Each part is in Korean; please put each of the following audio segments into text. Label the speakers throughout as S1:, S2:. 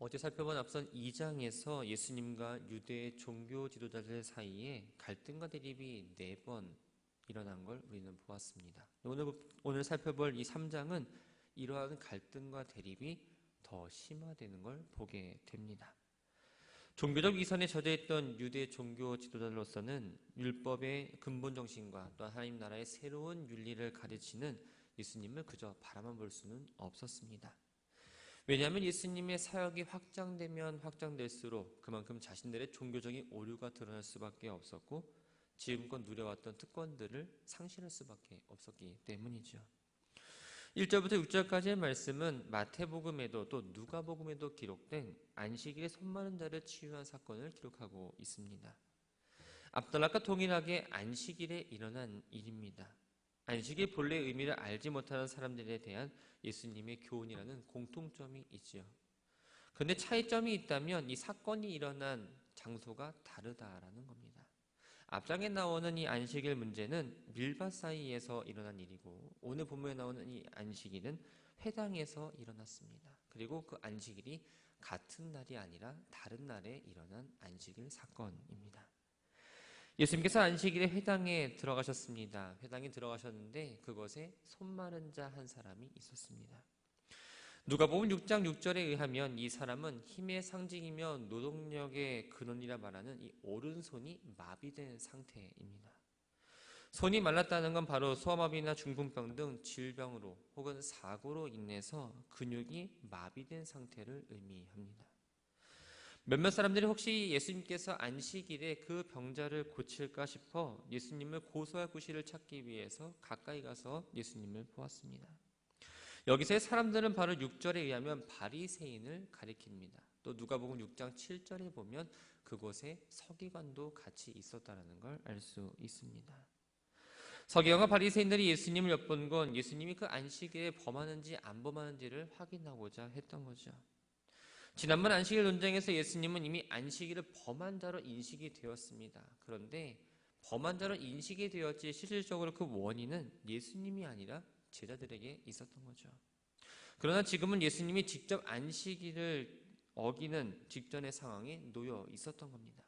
S1: 어제 살펴본 앞선 2장에서 예수님과 유대 종교 지도자들 사이에 갈등과 대립이 4번 일어난 걸 우리는 보았습니다. 오늘 살펴볼 이 3장은 이러한 갈등과 대립이 더 심화되는 걸 보게 됩니다. 종교적 위선에 젖어 있던 유대 종교 지도자들로서는 율법의 근본 정신과 또 하나님 나라의 새로운 윤리를 가르치는 예수님을 그저 바라만 볼 수는 없었습니다. 왜냐하면 예수님의 사역이 확장되면 확장될수록 그만큼 자신들의 종교적인 오류가 드러날 수밖에 없었고 지금껏 누려왔던 특권들을 상실할 수밖에 없었기 때문이죠. 1절부터 6절까지의 말씀은 마태복음에도 또 누가복음에도 기록된 안식일에 손 마른 자를 치유한 사건을 기록하고 있습니다. 앞달락과 동일하게 안식일에 일어난 일입니다. 안식의 본래 의미를 알지 못하는 사람들에 대한 예수님의 교훈이라는 공통점이 있지요. 그런데 차이점이 있다면 이 사건이 일어난 장소가 다르다라는 겁니다. 앞장에 나오는 이 안식일 문제는 밀밭 사이에서 일어난 일이고 오늘 본문에 나오는 이 안식일은 회당에서 일어났습니다. 그리고 그 안식일이 같은 날이 아니라 다른 날에 일어난 안식일 사건입니다. 예수님께서 안식일에 회당에 들어가셨습니다. 회당에 들어가셨는데 그곳에 손 마른 자 한 사람이 있었습니다. 누가복음 6장 6절에 의하면 이 사람은 힘의 상징이며 노동력의 근원이라 말하는 이 오른손이 마비된 상태입니다. 손이 말랐다는 건 바로 소아마비나 중풍병 등 질병으로 혹은 사고로 인해서 근육이 마비된 상태를 의미합니다. 몇몇 사람들이 혹시 예수님께서 안식일에 그 병자를 고칠까 싶어 예수님을 고소할 구실을 찾기 위해서 가까이 가서 예수님을 보았습니다. 여기서의 사람들은 바로 6절에 의하면 바리새인을 가리킵니다. 또 누가복음 6장 7절에 보면 그곳에 서기관도 같이 있었다는 걸 알 수 있습니다. 서기관과 바리새인들이 예수님을 엿본 건 예수님이 그 안식일에 범하는지 안 범하는지를 확인하고자 했던 거죠. 지난번 안식일 논쟁에서 예수님은 이미 안식일을 범한 자로 인식이 되었습니다. 그런데 범한 자로 인식이 되었지 실질적으로 그 원인은 예수님이 아니라 제자들에게 있었던 거죠. 그러나 지금은 예수님이 직접 안식일을 어기는 직전의 상황에 놓여 있었던 겁니다.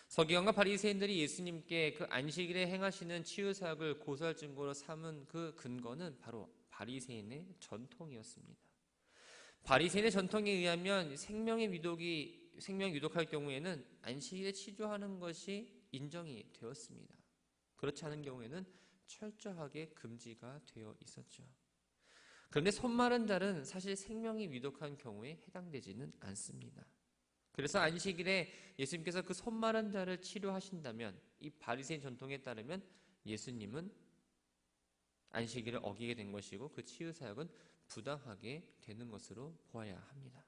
S1: 서기관과 바리새인들이 예수님께 그 안식일에 행하시는 치유 사역을 고소할 증거로 삼은 그 근거는 바로 바리새인의 전통이었습니다. 바리새인의 전통에 의하면 생명 유독할 경우에는 안식일에 치료하는 것이 인정이 되었습니다. 그렇지 않은 경우에는 철저하게 금지가 되어 있었죠. 그런데 손 마른 자는 사실 생명이 위독한 경우에 해당되지는 않습니다. 그래서 안식일에 예수님께서 그 손 마른 자를 치료하신다면 이 바리새인 전통에 따르면 예수님은 안식일을 어기게 된 것이고 그 치유 사역은 부당하게 되는 것으로 보아야 합니다.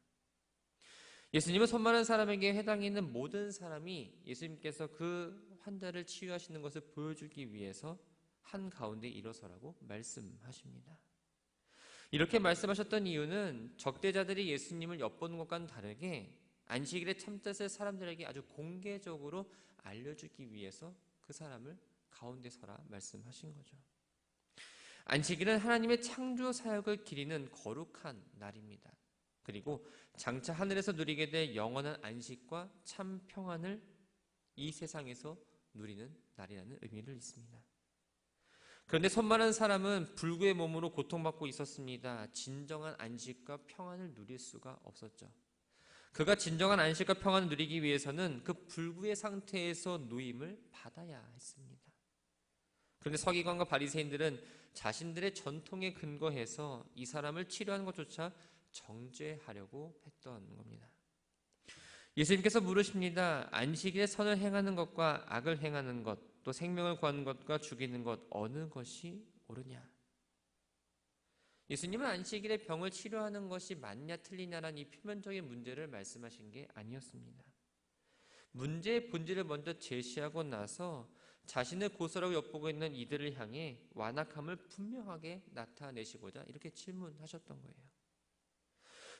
S1: 예수님은 손 마른 사람에게 해당이 있는 모든 사람이 예수님께서 그 환자를 치유하시는 것을 보여주기 위해서 한가운데 일어서라고 말씀하십니다. 이렇게 말씀하셨던 이유는 적대자들이 예수님을 엿보는 것과는 다르게 안식일에 참뜻을 사람들에게 아주 공개적으로 알려주기 위해서 그 사람을 가운데 서라 말씀하신 거죠. 안식일은 하나님의 창조 사역을 기리는 거룩한 날입니다. 그리고 장차 하늘에서 누리게 될 영원한 안식과 참 평안을 이 세상에서 누리는 날이라는 의미를 있습니다. 그런데 손 마른 사람은 불구의 몸으로 고통받고 있었습니다. 진정한 안식과 평안을 누릴 수가 없었죠. 그가 진정한 안식과 평안을 누리기 위해서는 그 불구의 상태에서 누임을 받아야 했습니다. 그런데 서기관과 바리새인들은 자신들의 전통에 근거해서 이 사람을 치료하는 것조차 정죄하려고 했던 겁니다. 예수님께서 물으십니다. 안식일에 선을 행하는 것과 악을 행하는 것, 또 생명을 구하는 것과 죽이는 것 어느 것이 옳으냐? 예수님은 안식일에 병을 치료하는 것이 맞냐 틀리냐라는 이 표면적인 문제를 말씀하신 게 아니었습니다. 문제의 본질을 먼저 제시하고 나서 자신을 고소라고 엿보고 있는 이들을 향해 완악함을 분명하게 나타내시고자 이렇게 질문하셨던 거예요.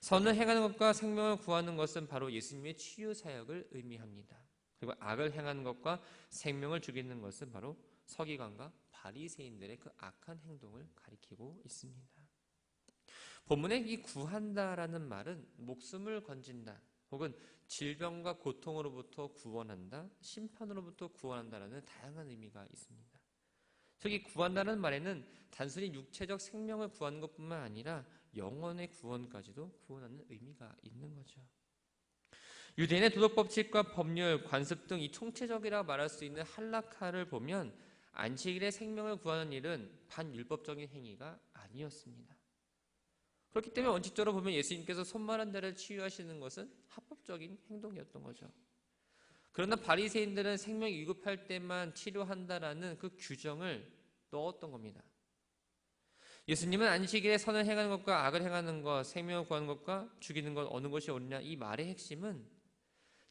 S1: 선을 행하는 것과 생명을 구하는 것은 바로 예수님의 치유 사역을 의미합니다. 그리고 악을 행하는 것과 생명을 죽이는 것은 바로 서기관과 바리새인들의 그 악한 행동을 가리키고 있습니다. 본문에 이 구한다라는 말은 목숨을 건진다, 혹은 질병과 고통으로부터 구원한다, 심판으로부터 구원한다라는 다양한 의미가 있습니다. 저기 구한다는 말에는 단순히 육체적 생명을 구하는 것뿐만 아니라 영혼의 구원까지도 구원하는 의미가 있는 거죠. 유대인의 도덕 법칙과 법률, 관습 등 이 총체적이라 말할 수 있는 할라카를 보면 안식일에 생명을 구하는 일은 반율법적인 행위가 아니었습니다. 그렇기 때문에 원칙적으로 보면 예수님께서 손만 한 대를 치유하시는 것은 합법적인 행동이었던 거죠. 그러나 바리새인들은 생명 위급할 때만 치료한다라는 그 규정을 넣었던 겁니다. 예수님은 안식일에 선을 행하는 것과 악을 행하는 것, 생명을 구하는 것과 죽이는 것 어느 것이 옳으냐, 이 말의 핵심은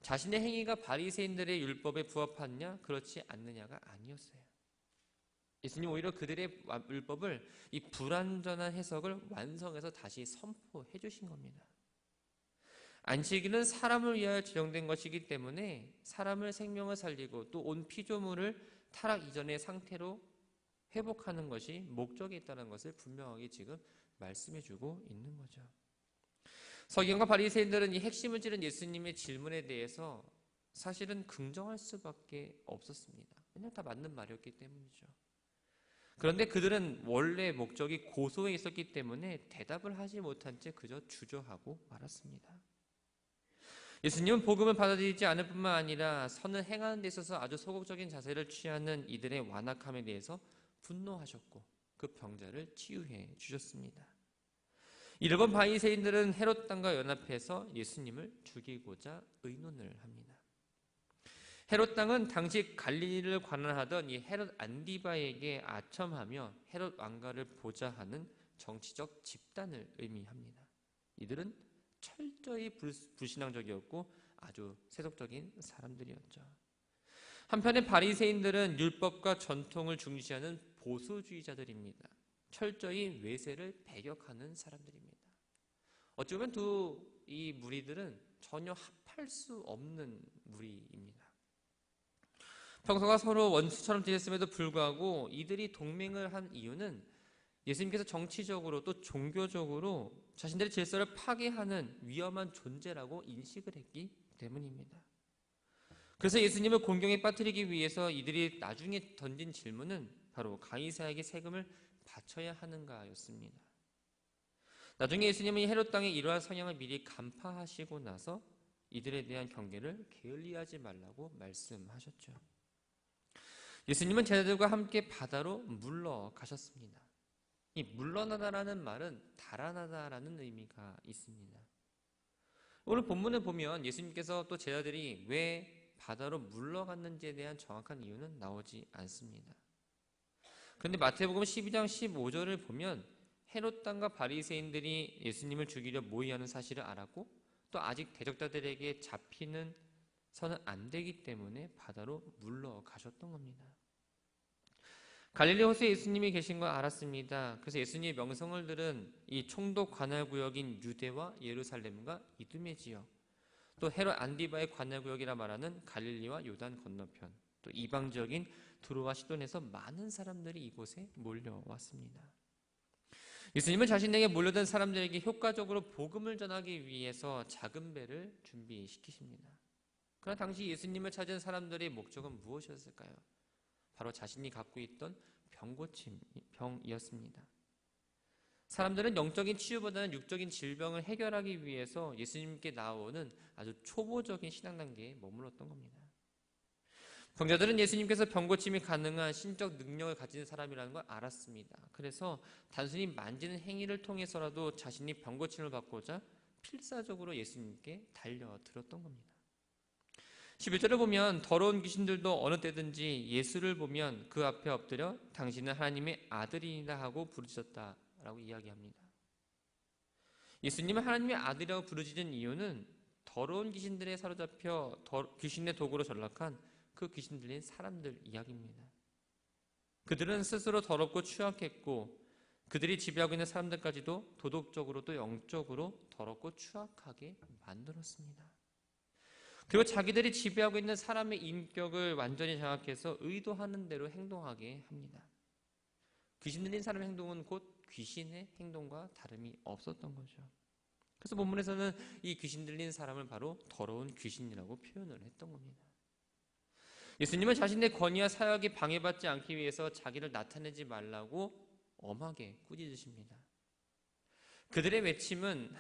S1: 자신의 행위가 바리새인들의 율법에 부합하느냐 그렇지 않느냐가 아니었어요. 예수님 오히려 그들의 율법을 이 불완전한 해석을 완성해서 다시 선포해 주신 겁니다. 안식일은 사람을 위하여 제정된 것이기 때문에 사람을 생명을 살리고 또 온 피조물을 타락 이전의 상태로 회복하는 것이 목적에 있다는 것을 분명하게 지금 말씀해 주고 있는 거죠. 서기관과 바리새인들은 이 핵심을 찌른 예수님의 질문에 대해서 사실은 긍정할 수밖에 없었습니다. 왜냐하면 다 맞는 말이었기 때문이죠. 그런데 그들은 원래 목적이 고소해 있었기 때문에 대답을 하지 못한 채 그저 주저하고 말았습니다. 예수님은 복음을 받아들이지 않을 뿐만 아니라 선을 행하는 데 있어서 아주 소극적인 자세를 취하는 이들의 완악함에 대해서 분노하셨고 그 병자를 치유해 주셨습니다. 이를 본 바리새인들은 헤롯 당과 연합해서 예수님을 죽이고자 의논을 합니다. 헤롯 당은 당시 갈릴리를 관할하던 이 헤롯 안디바에게 아첨하며 헤롯 왕가를 보좌하는 정치적 집단을 의미합니다. 이들은 철저히 불신앙적이었고 아주 세속적인 사람들이었죠. 한편에 바리새인들은 율법과 전통을 중시하는 보수주의자들입니다. 철저히 외세를 배격하는 사람들입니다. 어찌 보면 이 무리들은 전혀 합할 수 없는 무리입니다. 평소가 서로 원수처럼 지냈음에도 불구하고 이들이 동맹을 한 이유는 예수님께서 정치적으로 또 종교적으로 자신들의 질서를 파괴하는 위험한 존재라고 인식을 했기 때문입니다. 그래서 예수님을 공경에 빠뜨리기 위해서 이들이 나중에 던진 질문은 바로 가이사에게 세금을 바쳐야 하는가였습니다. 나중에 예수님은 헤롯 땅의 이러한 성향을 미리 간파하시고 나서 이들에 대한 경계를 게을리하지 말라고 말씀하셨죠. 예수님은 제자들과 함께 바다로 물러가셨습니다. 이 물러나다라는 말은 달아나다라는 의미가 있습니다. 오늘 본문을 보면 예수님께서 또 제자들이 왜 바다로 물러갔는지에 대한 정확한 이유는 나오지 않습니다. 그런데 마태복음 12장 15절을 보면 헤롯 당과 바리새인들이 예수님을 죽이려 모의하는 사실을 알았고 또 아직 대적자들에게 잡히는 서는 안 되기 때문에 바다로 물러가셨던 겁니다. 갈릴리 호수에 예수님이 계신 걸 알았습니다. 그래서 예수님의 명성을 들은 이 총독 관할구역인 유대와 예루살렘과 이두메 지역, 또 헤롯 안디바의 관할구역이라 말하는 갈릴리와 요단 건너편, 또 이방 지역인 두로와 시돈에서 많은 사람들이 이곳에 몰려왔습니다. 예수님은 자신에게 몰려든 사람들에게 효과적으로 복음을 전하기 위해서 작은 배를 준비시키십니다. 그러나 당시 예수님을 찾은 사람들의 목적은 무엇이었을까요? 바로 자신이 갖고 있던 병이었습니다. 사람들은 영적인 치유보다는 육적인 질병을 해결하기 위해서 예수님께 나오는 아주 초보적인 신앙 단계에 머물렀던 겁니다. 병자들은 예수님께서 병고침이 가능한 신적 능력을 가진 사람이라는 걸 알았습니다. 그래서 단순히 만지는 행위를 통해서라도 자신이 병고침을 받고자 필사적으로 예수님께 달려들었던 겁니다. 11절을 보면 더러운 귀신들도 어느 때든지 예수를 보면 그 앞에 엎드려 당신은 하나님의 아들이다 하고 부르짖었다라고 이야기합니다. 예수님은 하나님의 아들이라고 부르짖은 이유는 더러운 귀신들에 사로잡혀 귀신의 도구로 전락한 그 귀신 들린 사람들 이야기입니다. 그들은 스스로 더럽고 추악했고 그들이 지배하고 있는 사람들까지도 도덕적으로 또 영적으로 더럽고 추악하게 만들었습니다. 그리고 자기들이 지배하고 있는 사람의 인격을 완전히 장악해서 의도하는 대로 행동하게 합니다. 귀신 들린 사람의 행동은 곧 귀신의 행동과 다름이 없었던 거죠. 그래서 본문에서는 이 귀신 들린 사람을 바로 더러운 귀신이라고 표현을 했던 겁니다. 예수님은 자신의 권위와 사역이 방해받지 않기 위해서 자기를 나타내지 말라고 엄하게 꾸짖으십니다. 그들의 외침은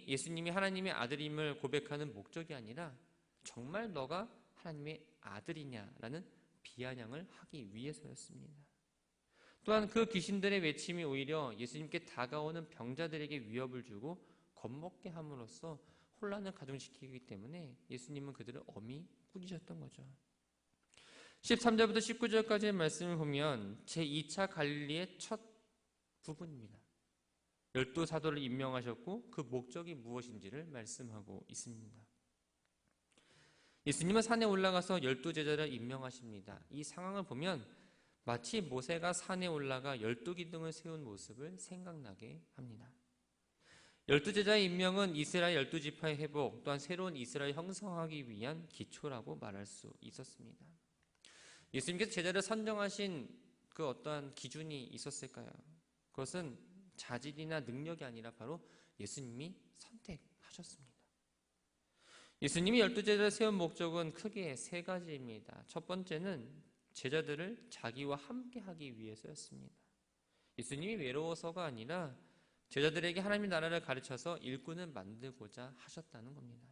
S1: 예수님이 하나님의 아들임을 고백하는 목적이 아니라 정말 너가 하나님의 아들이냐라는 비아냥을 하기 위해서였습니다. 또한 그 귀신들의 외침이 오히려 예수님께 다가오는 병자들에게 위협을 주고 겁먹게 함으로써 혼란을 가중시키기 때문에 예수님은 그들을 엄히 꾸짖으셨던 거죠. 13절부터 19절까지의 말씀을 보면 제2차 갈릴리의 첫 부분입니다. 12사도를 임명하셨고 그 목적이 무엇인지를 말씀하고 있습니다. 예수님은 산에 올라가서 12제자를 임명하십니다. 이 상황을 보면 마치 모세가 산에 올라가 12기둥을 세운 모습을 생각나게 합니다. 12제자의 임명은 이스라엘 12지파의 회복 또한 새로운 이스라엘 형성하기 위한 기초라고 말할 수 있었습니다. 예수님께서 제자를 선정하신 그 어떠한 기준이 있었을까요? 그것은 자질이나 능력이 아니라 바로 예수님이 선택하셨습니다. 예수님이 12제자를 세운 목적은 크게 3가지입니다. 첫 번째는 제자들을 자기와 함께 하기 위해서였습니다. 예수님이 외로워서가 아니라 제자들에게 하나님의 나라를 가르쳐서 일꾼을 만들고자 하셨다는 겁니다.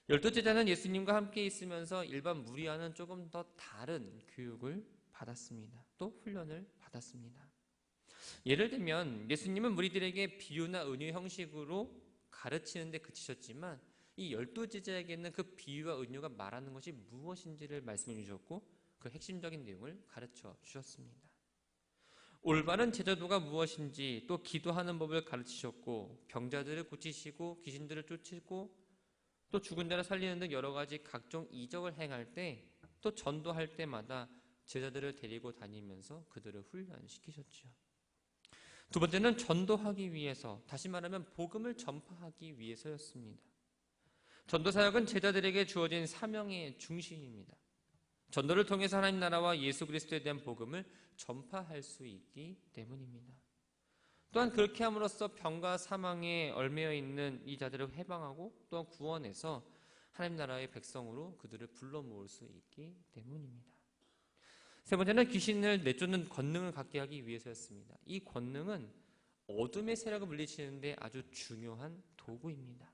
S1: 12제자는 예수님과 함께 있으면서 일반 무리와는 조금 더 다른 교육을 받았습니다. 또 훈련을 받았습니다. 예를 들면 예수님은 무리들에게 비유나 은유 형식으로 가르치는 데 그치셨지만 이 12제자에게는 그 비유와 은유가 말하는 것이 무엇인지를 말씀해 주셨고 그 핵심적인 내용을 가르쳐 주셨습니다. 올바른 제자도가 무엇인지 또 기도하는 법을 가르치셨고 병자들을 고치시고 귀신들을 쫓고 또 죽은 자를 살리는 등 여러 가지 각종 이적을 행할 때 또 전도할 때마다 제자들을 데리고 다니면서 그들을 훈련시키셨죠. 두 번째는 전도하기 위해서, 다시 말하면 복음을 전파하기 위해서였습니다. 전도사역은 제자들에게 주어진 사명의 중심입니다. 전도를 통해서 하나님 나라와 예수 그리스도에 대한 복음을 전파할 수 있기 때문입니다. 또한 그렇게 함으로써 병과 사망에 얽매여 있는 이 자들을 해방하고 또한 구원해서 하나님 나라의 백성으로 그들을 불러 모을 수 있기 때문입니다. 세 번째는 귀신을 내쫓는 권능을 갖게 하기 위해서였습니다. 이 권능은 어둠의 세력을 물리치는 데 아주 중요한 도구입니다.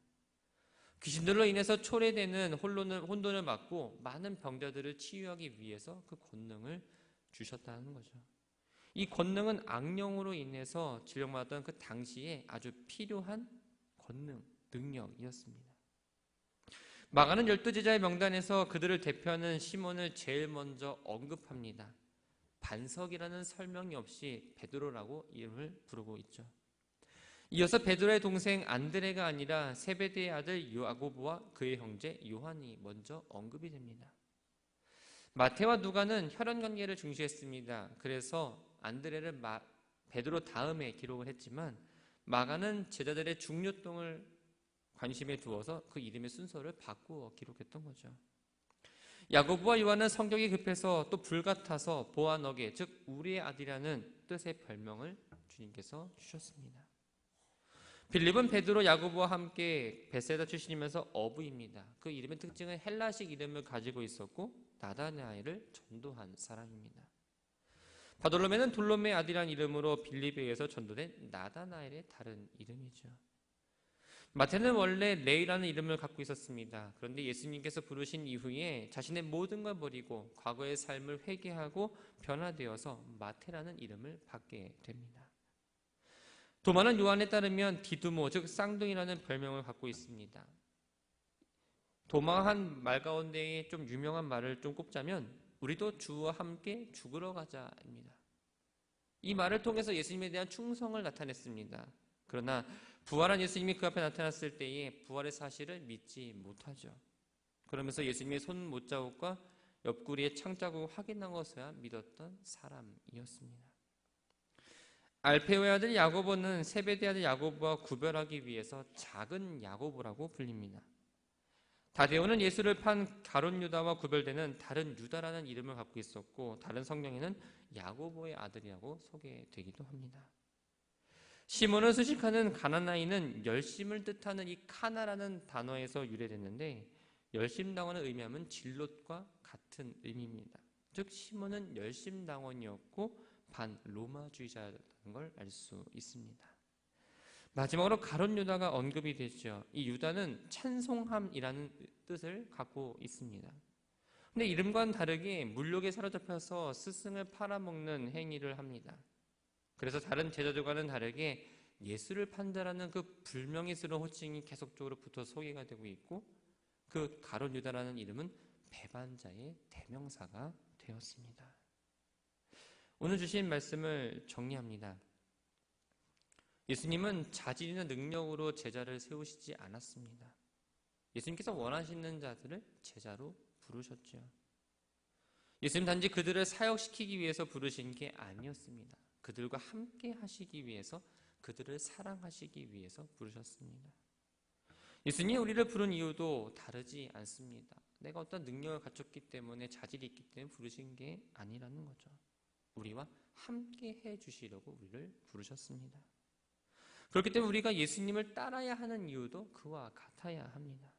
S1: 귀신들로 인해서 초래되는 혼돈을 막고 많은 병자들을 치유하기 위해서 그 권능을 주셨다는 거죠. 이 권능은 악령으로 인해서 질병받았던 그 당시에 아주 필요한 권능, 능력이었습니다. 마가는 12제자의 명단에서 그들을 대표하는 시몬을 제일 먼저 언급합니다. 반석이라는 설명이 없이 베드로라고 이름을 부르고 있죠. 이어서 베드로의 동생 안드레가 아니라 세베대의 아들 야고보와 그의 형제 요한이 먼저 언급이 됩니다. 마태와 누가는 혈연관계를 중시했습니다. 그래서 안드레를 베드로 다음에 기록을 했지만 마가는 제자들의 중요성을 관심에 두어서 그 이름의 순서를 바꾸어 기록했던 거죠. 야고보와 요한은 성격이 급해서 또 불같아서 보아너게, 즉 우리의 아들이라는 뜻의 별명을 주님께서 주셨습니다. 빌립은 베드로, 야고보와 함께 베세다 출신이면서 어부입니다. 그 이름의 특징은 헬라식 이름을 가지고 있었고 나다나엘을 전도한 사람입니다. 바돌로메는 돌로메의 아들이라는 이름으로 빌립에 의해서 전도된 나다나엘의 다른 이름이죠. 마태는 원래 레이라는 이름을 갖고 있었습니다. 그런데 예수님께서 부르신 이후에 자신의 모든 걸 버리고 과거의 삶을 회개하고 변화되어서 마태라는 이름을 받게 됩니다. 도마는 요한에 따르면 디두모, 즉 쌍둥이라는 별명을 갖고 있습니다. 도마가 한 말 가운데에 좀 유명한 말을 좀 꼽자면 우리도 주와 함께 죽으러 가자입니다. 이 말을 통해서 예수님에 대한 충성을 나타냈습니다. 그러나 부활한 예수님이 그 앞에 나타났을 때에 부활의 사실을 믿지 못하죠. 그러면서 예수님의 손 못자국과 옆구리의 창자국을 확인한 것을 믿었던 사람이었습니다. 알페오의 아들 야고보는 세베대 아들 야고보와 구별하기 위해서 작은 야고보라고 불립니다. 다데오는 예수를 판 가룟 유다와 구별되는 다른 유다라는 이름을 갖고 있었고 다른 성경에는 야고보의 아들이라고 소개되기도 합니다. 시몬을 수식하는 가나나이는 열심을 뜻하는 이 카나라는 단어에서 유래됐는데 열심당원의 의미하면 진롯과 같은 의미입니다. 즉 시몬은 열심당원이었고 반로마주의자였다는 걸 알 수 있습니다. 마지막으로 가룟 유다가 언급이 되죠. 이 유다는 찬송함이라는 뜻을 갖고 있습니다. 근데 이름과는 다르게 물욕에 사로잡혀서 스승을 팔아먹는 행위를 합니다. 그래서 다른 제자들과는 다르게 예수를 판다라는 그 불명예스러운 호칭이 계속적으로 붙어 소개가 되고 있고 그 가룟 유다라는 이름은 배반자의 대명사가 되었습니다. 오늘 주신 말씀을 정리합니다. 예수님은 자질이나 능력으로 제자를 세우시지 않았습니다. 예수님께서 원하시는 자들을 제자로 부르셨죠. 예수님 단지 그들을 사역시키기 위해서 부르신 게 아니었습니다. 그들과 함께 하시기 위해서, 그들을 사랑하시기 위해서 부르셨습니다. 예수님이 우리를 부른 이유도 다르지 않습니다. 내가 어떤 능력을 갖췄기 때문에, 자질이 있기 때문에 부르신 게 아니라는 거죠. 우리와 함께 해주시려고 우리를 부르셨습니다. 그렇기 때문에 우리가 예수님을 따라야 하는 이유도 그와 같아야 합니다.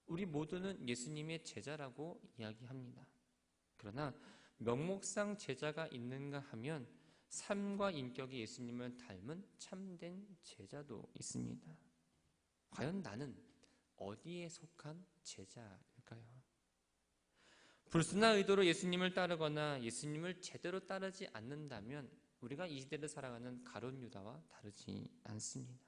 S1: 우리 모두는 예수님의 제자라고 이야기합니다. 그러나 명목상 제자가 있는가 하면 삶과 인격이 예수님을 닮은 참된 제자도 있습니다. 과연 나는 어디에 속한 제자일까요? 불순한 의도로 예수님을 따르거나 예수님을 제대로 따르지 않는다면 우리가 이 시대를 살아가는 가룟 유다와 다르지 않습니다.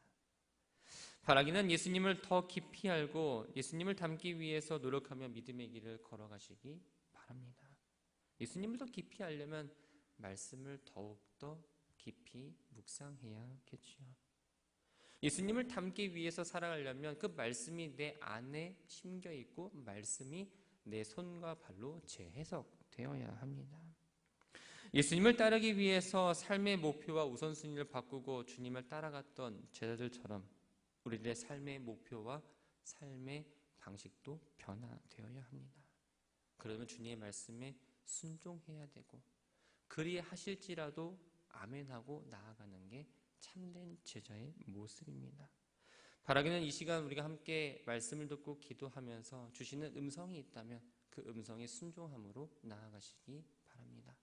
S1: 바라기는 예수님을 더 깊이 알고 예수님을 닮기 위해서 노력하며 믿음의 길을 걸어가시기 바랍니다. 예수님을 더 깊이 알려면 말씀을 더욱더 깊이 묵상해야겠지요. 예수님을 닮기 위해서 살아가려면 그 말씀이 내 안에 심겨 있고 말씀이 내 손과 발로 재해석되어야 합니다. 예수님을 따르기 위해서 삶의 목표와 우선순위를 바꾸고 주님을 따라갔던 제자들처럼 우리들의 삶의 목표와 삶의 방식도 변화되어야 합니다. 그러면 주님의 말씀에 순종해야 되고 그리하실지라도 아멘하고 나아가는 게 참된 제자의 모습입니다. 바라기는 이 시간 우리가 함께 말씀을 듣고 기도하면서 주시는 음성이 있다면 그 음성에 순종함으로 나아가시기 바랍니다.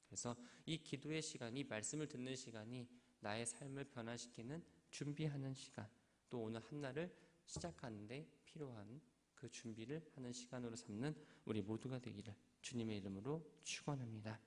S1: 그래서 이 기도의 시간, 이 말씀을 듣는 시간이 나의 삶을 변화시키는 준비하는 시간, 또 오늘 한날을 시작하는 데 필요한 그 준비를 하는 시간으로 삼는 우리 모두가 되기를 주님의 이름으로 축원합니다.